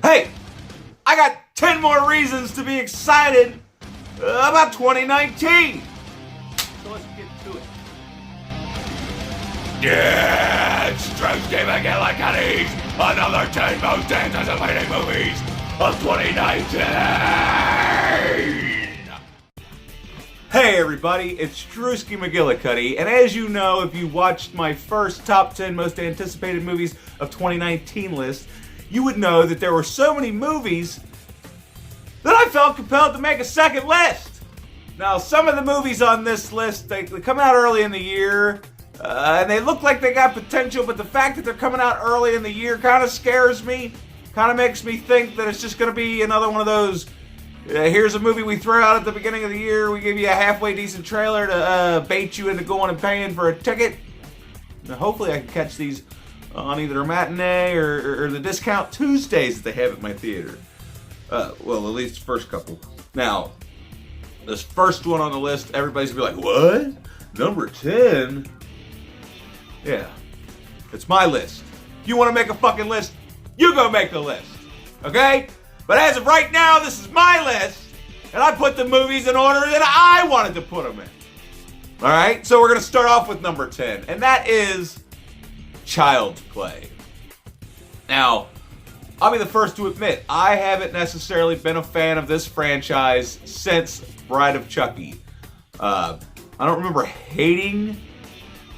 Hey, I got 10 more reasons to be excited about 2019. So let's get to it. Yeah, it's Prodigy McGillicuddy's another 10 most anticipated movies of 2019. Hey everybody, it's Drewski McGillicuddy, and as you know, if you watched my first top 10 most anticipated movies of 2019 list, you would know that there were so many movies that I felt compelled to make a second list. Now, some of the movies on this list, they come out early in the year, and they look like they got potential, but the fact that they're coming out early in the year kind of scares me, kind of makes me think that it's just going to be another one of those, here's a movie we throw out at the beginning of the year, we give you a halfway decent trailer to bait you into going and paying for a ticket. Now, hopefully I can catch these on either a matinee or the discount Tuesdays that they have at my theater. Well, at least the first couple. Now, this first one on the list, everybody's gonna be like, what? Number 10? Yeah, it's my list. If you want to make a fucking list, you go make a list, okay? But as of right now, this is my list, and I put the movies in order that I wanted to put them in. All right, so we're gonna start off with number 10, and that is Child's Play. Now, I'll be the first to admit, I haven't necessarily been a fan of this franchise since Bride of Chucky. I don't remember hating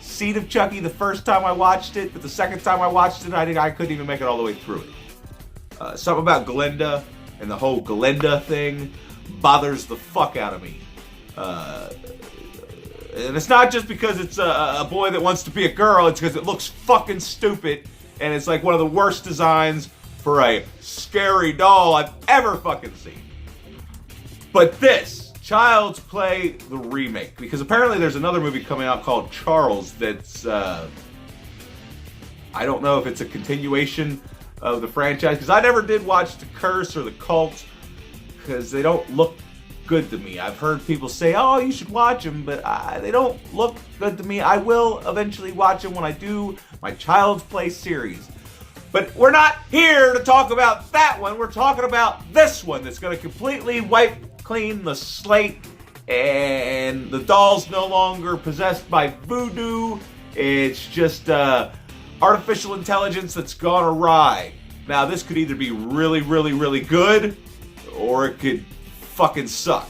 Seed of Chucky the first time I watched it, but the second time I watched it, I couldn't even make it all the way through it. Something about Glenda and the whole Glenda thing bothers the fuck out of me. And it's not just because it's a boy that wants to be a girl, it's because it looks fucking stupid, and it's like one of the worst designs for a scary doll I've ever fucking seen. But this, Child's Play, the remake, because apparently there's another movie coming out called Charles that's, I don't know if it's a continuation of the franchise, because I never did watch The Curse or The Cult, because they don't look good to me. I've heard people say, oh, you should watch them, but they don't look good to me. I will eventually watch them when I do my Child's Play series. But we're not here to talk about that one. We're talking about this one that's going to completely wipe clean the slate, and the doll's no longer possessed by voodoo. It's just artificial intelligence that's gone awry. Now, this could either be really, really, really good, or it could fucking suck.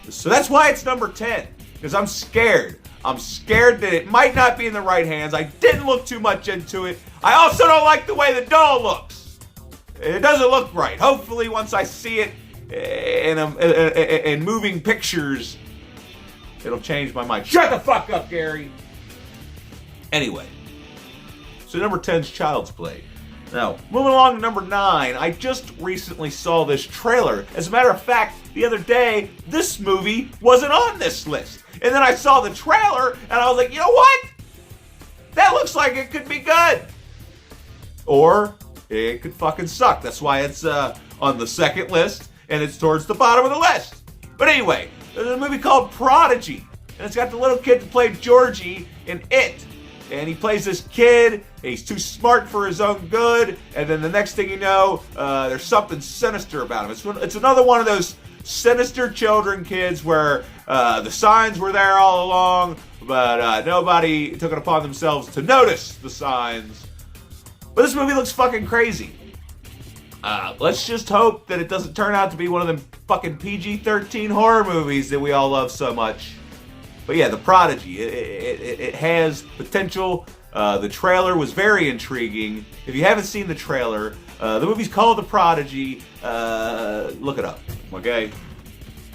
So that's why it's number 10, because I'm scared. I'm scared that it might not be in the right hands. I didn't look too much into it. I also don't like the way the doll looks. It doesn't look right. Hopefully, once I see it in moving pictures, it'll change my mind. Shut the fuck up, Gary. Anyway, so number 10's Child's Play. Now, moving along to number 9, I just recently saw this trailer. As a matter of fact, the other day, this movie wasn't on this list. And then I saw the trailer, and I was like, you know what? That looks like it could be good. Or it could fucking suck. That's why it's on the second list, and it's towards the bottom of the list. But anyway, there's a movie called Prodigy, and it's got the little kid that played Georgie in It. And he plays this kid, he's too smart for his own good, and then the next thing you know, there's something sinister about him. It's another one of those sinister children kids where the signs were there all along, but nobody took it upon themselves to notice the signs. But this movie looks fucking crazy. Let's just hope that it doesn't turn out to be one of them fucking PG-13 horror movies that we all love so much. But yeah, The Prodigy, it has potential. The trailer was very intriguing. If you haven't seen the trailer, the movie's called The Prodigy. Look it up, okay?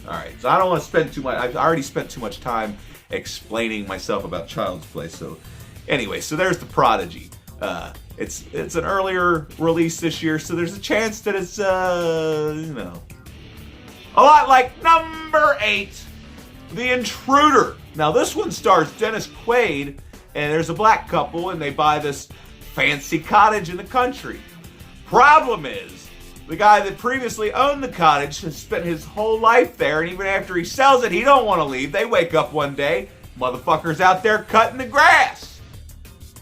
Alright, so I don't want to spend too much, I've already spent too much time explaining myself about Child's Play. So anyway, so there's The Prodigy. It's an earlier release this year, so there's a chance that it's, you know, a lot like number 8. The Intruder. Now, this one stars Dennis Quaid, and there's a black couple, and they buy this fancy cottage in the country. Problem is, the guy that previously owned the cottage has spent his whole life there, and even after he sells it, he don't want to leave. They wake up one day, motherfucker's out there cutting the grass.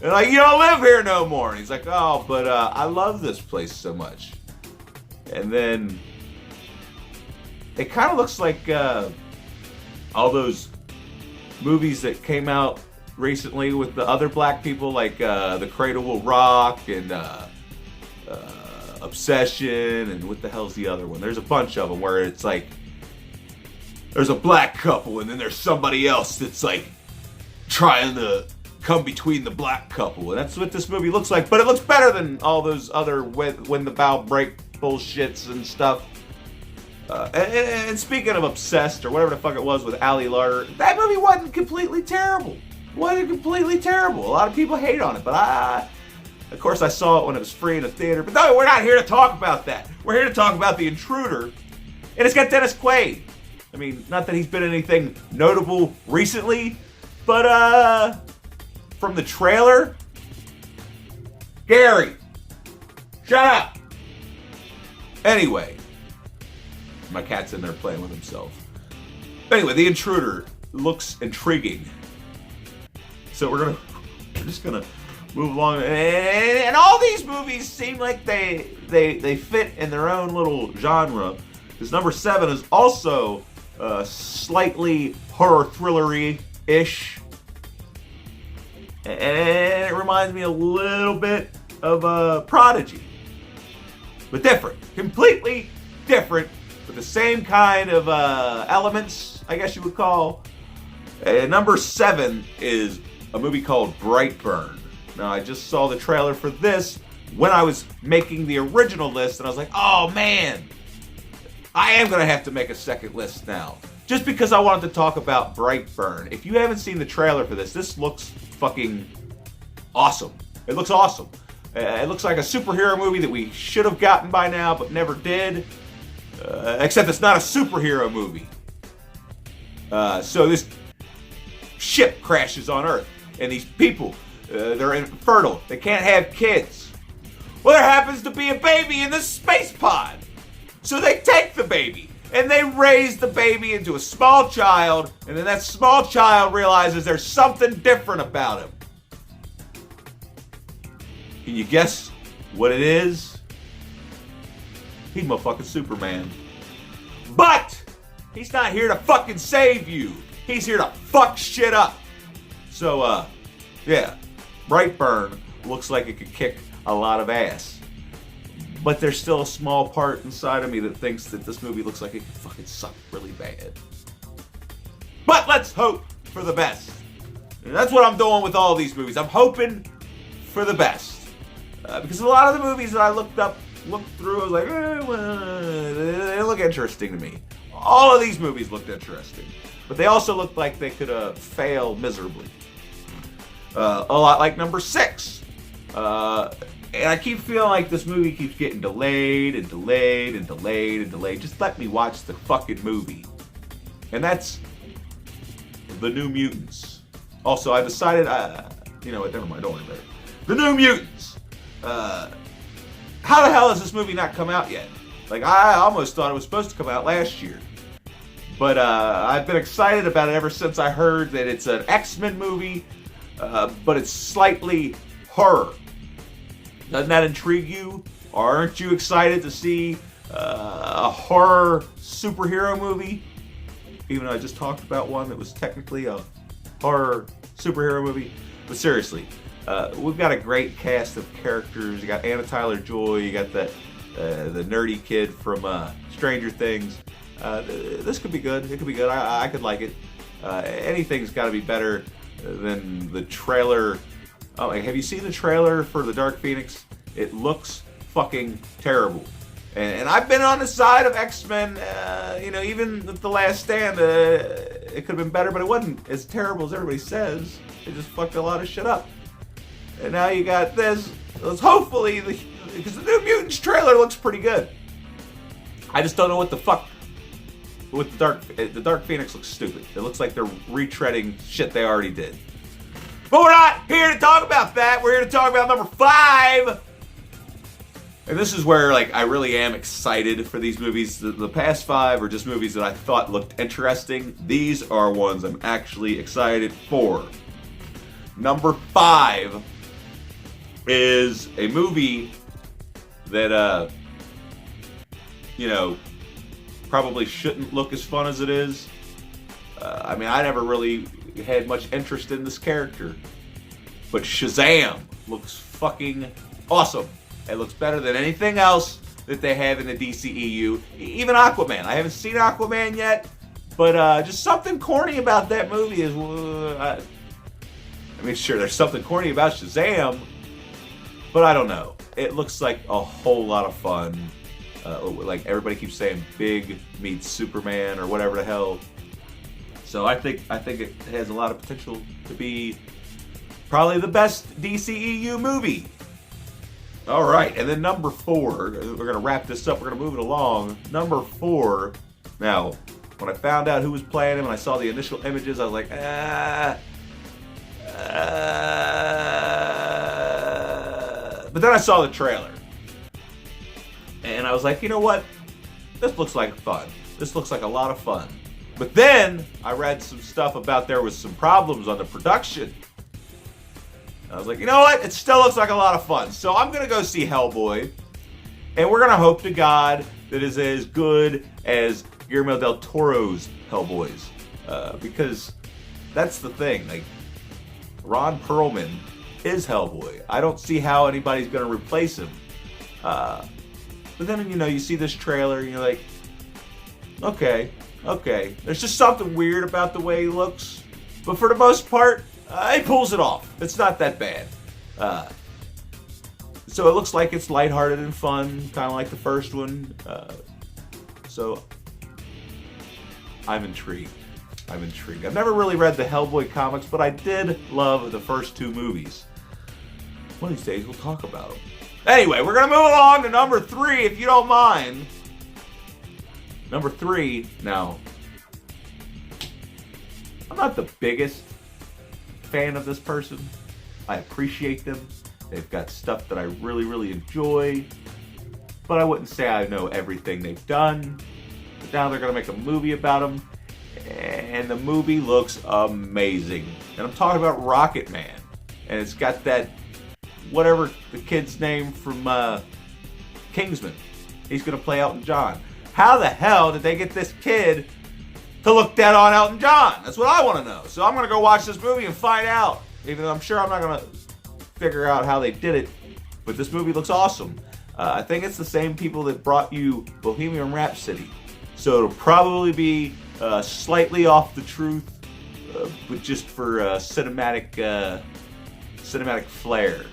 They're like, you don't live here no more. And he's like, oh, but I love this place so much. And then it kind of looks like all those movies that came out recently with the other black people, like The Cradle Will Rock and Obsession, and what the hell's the other one? There's a bunch of them where it's like there's a black couple and then there's somebody else that's like trying to come between the black couple, and that's what this movie looks like. But it looks better than all those other when the bow break bullshits and stuff. And speaking of Obsessed, or whatever the fuck it was with Ali Larter, that movie wasn't completely terrible. A lot of people hate on it, but of course I saw it when it was free in a theater. But no, we're not here to talk about that. We're here to talk about The Intruder, and it's got Dennis Quaid. I mean, not that he's been in anything notable recently, but from the trailer, Gary, shut up. Anyway, my cat's in there playing with himself. Anyway, The Intruder looks intriguing. So we're just gonna move along, and all these movies seem like they fit in their own little genre. Because number 7 is also slightly horror thrillery-ish, and it reminds me a little bit of Prodigy, but different, completely different, with the same kind of elements, I guess you would call. And number 7 is a movie called Brightburn. Now, I just saw the trailer for this when I was making the original list, and I was like, oh man, I am going to have to make a second list now. Just because I wanted to talk about Brightburn. If you haven't seen the trailer for this looks fucking awesome. It looks awesome. It looks like a superhero movie that we should have gotten by now, but never did. Except it's not a superhero movie. So this ship crashes on Earth, and these people, they're infertile. They can't have kids. Well, there happens to be a baby in this space pod. So they take the baby, and they raise the baby into a small child, and then that small child realizes there's something different about him. Can you guess what it is? He's motherfucking Superman. But he's not here to fucking save you. He's here to fuck shit up. So, yeah, Brightburn looks like it could kick a lot of ass. But there's still a small part inside of me that thinks that this movie looks like it could fucking suck really bad. But let's hope for the best. And that's what I'm doing with all these movies. I'm hoping for the best. Because a lot of the movies that I looked through, I was like, well, they look interesting to me. All of these movies looked interesting. But they also looked like they could fail miserably. A lot like number 6. And I keep feeling like this movie keeps getting delayed and delayed and delayed and delayed. Just let me watch the fucking movie. And that's The New Mutants. Also, I decided, you know what, never mind, don't worry about it. The New Mutants. How the hell has this movie not come out yet? Like, I almost thought it was supposed to come out last year. But I've been excited about it ever since I heard that it's an X-Men movie, but it's slightly horror. Doesn't that intrigue you? Aren't you excited to see a horror superhero movie? Even though I just talked about one that was technically a horror superhero movie. But seriously, we've got a great cast of characters. You got Anna Taylor-Joy. You got the nerdy kid from Stranger Things. This could be good. It could be good. I could like it. Anything's got to be better than the trailer. Oh, have you seen the trailer for The Dark Phoenix? It looks fucking terrible. And I've been on the side of X-Men, you know, even The Last Stand, it could have been better, but it wasn't as terrible as everybody says. They just fucked a lot of shit up. And now you got this. Let's hopefully, because the New Mutants trailer looks pretty good. I just don't know what the fuck with the Dark Phoenix looks stupid. It looks like they're retreading shit they already did. But we're not here to talk about that. We're here to talk about number 5. And this is where, like, I really am excited for these movies. The past 5 are just movies that I thought looked interesting. These are ones I'm actually excited for. Number 5 is a movie that you know, probably shouldn't look as fun as it is. I mean, I never really had much interest in this character. But Shazam looks fucking awesome. It looks better than anything else that they have in the DCEU. Even Aquaman. I haven't seen Aquaman yet, but just something corny about that movie is... I mean, sure, there's something corny about Shazam, but I don't know. It looks like a whole lot of fun. Like everybody keeps saying, Big meets Superman or whatever the hell. So I think it has a lot of potential to be probably the best DCEU movie. All right, and then number 4. We're gonna wrap this up. We're gonna move it along. Number 4. Now, when I found out who was playing him and I saw the initial images, I was like, But then I saw the trailer. And I was like, you know what? This looks like fun. This looks like a lot of fun. But then I read some stuff about there was some problems on the production. I was like, you know what? It still looks like a lot of fun. So I'm going to go see Hellboy. And we're going to hope to God that it's as good as Guillermo del Toro's Hellboys. Because that's the thing. Like, Ron Perlman is Hellboy. I don't see how anybody's going to replace him. But then, you know, you see this trailer and you're like, okay. There's just something weird about the way he looks. But for the most part, he pulls it off. It's not that bad. So it looks like it's lighthearted and fun, kind of like the first one. So I'm intrigued. I've never really read the Hellboy comics, but I did love the first 2 movies. One of these days we'll talk about them. Anyway, we're going to move along to number 3, if you don't mind. Number 3, now, I'm not the biggest fan of this person. I appreciate them. They've got stuff that I really, really enjoy. But I wouldn't say I know everything they've done. But now they're going to make a movie about them. And the movie looks amazing. And I'm talking about Rocket Man. And it's got that, whatever the kid's name from Kingsman. He's going to play Elton John. How the hell did they get this kid to look dead on Elton John? That's what I want to know. So I'm going to go watch this movie and find out. Even though I'm sure I'm not going to figure out how they did it. But this movie looks awesome. I think it's the same people that brought you Bohemian Rhapsody. So it'll probably be slightly off the truth, but just for cinematic flair.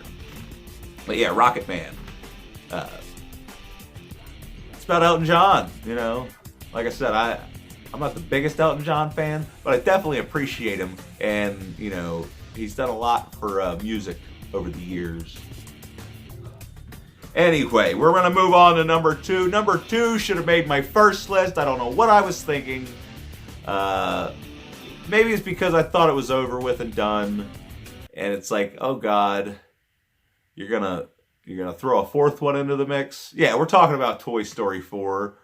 But yeah, Rocket Man. It's about Elton John, you know. Like I said, I'm not the biggest Elton John fan, but I definitely appreciate him. And, you know, he's done a lot for music over the years. Anyway, we're going to move on to number 2. Number 2 should have made my first list. I don't know what I was thinking. Maybe it's because I thought it was over with and done. And it's like, oh God, you're gonna throw a 4th one into the mix? Yeah, we're talking about Toy Story 4.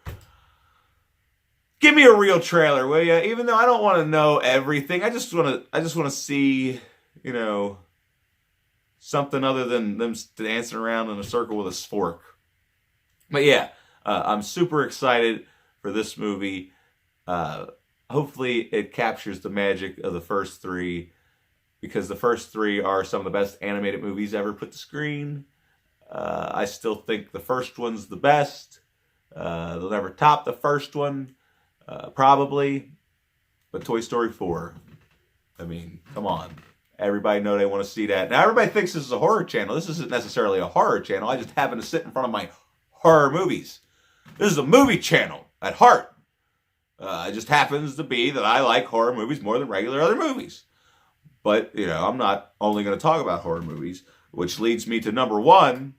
Give me a real trailer, will ya? Even though I don't want to know everything, I just want to see, you know, something other than them dancing around in a circle with a spork. But yeah, I'm super excited for this movie. Hopefully it captures the magic of the first 3, because the first 3 are some of the best animated movies ever put to screen. I still think the first one's the best. They'll never top the first one, probably. But Toy Story 4, I mean, come on. Everybody know they want to see that. Now, everybody thinks this is a horror channel. This isn't necessarily a horror channel. I just happen to sit in front of my horror movies. This is a movie channel at heart. It just happens to be that I like horror movies more than regular other movies. But, you know, I'm not only going to talk about horror movies, which leads me to number 1,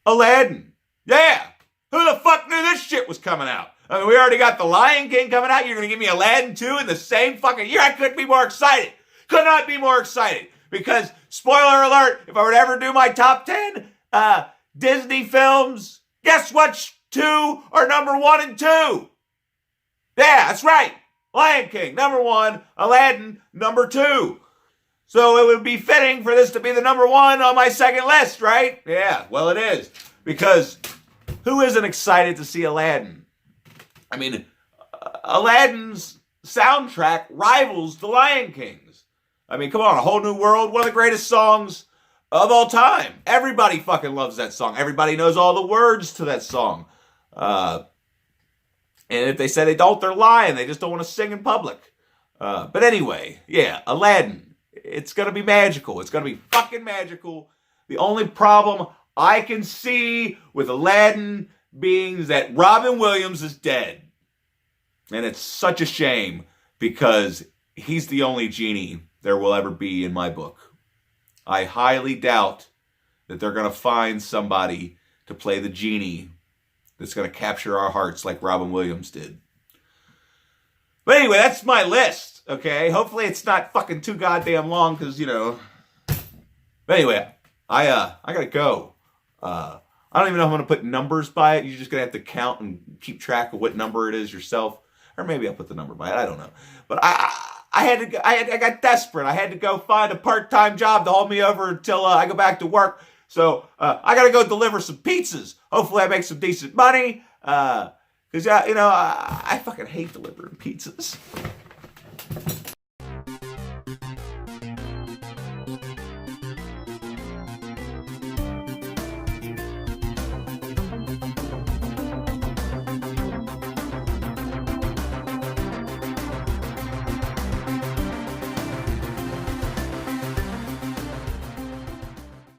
Aladdin. Yeah! Who the fuck knew this shit was coming out? I mean, we already got The Lion King coming out. You're going to give me Aladdin 2 in the same fucking year? I couldn't be more excited. Could not be more excited. Because, spoiler alert, if I were to ever do my top 10 Disney films, guess what 2 are number 1 and 2? Yeah, that's right. Lion King, number 1. Aladdin, number 2. So it would be fitting for this to be the number 1 on my second list, right? Yeah, well it is. Because Who isn't excited to see Aladdin? I mean, Aladdin's soundtrack rivals The Lion King's. I mean, come on, A Whole New World, one of the greatest songs of all time. Everybody fucking loves that song. Everybody knows all the words to that song. And if they say they don't, they're lying. They just don't want to sing in public. But anyway, yeah, Aladdin. It's going to be magical. It's going to be fucking magical. The only problem I can see with Aladdin being that Robin Williams is dead. And it's such a shame because he's the only genie there will ever be in my book. I highly doubt that they're going to find somebody to play the genie that's going to capture our hearts like Robin Williams did. But anyway, that's my list, okay? Hopefully it's not fucking too goddamn long because, But anyway, I got to go. I don't even know if I'm going to put numbers by it. You're just going to have to count and keep track of what number it is yourself. Or maybe I'll put the number by it. I don't know. But I got desperate. I had to go find a part-time job to hold me over until I go back to work. So I got to go deliver some pizzas. Hopefully I make some decent money. Because, I fucking hate delivering pizzas.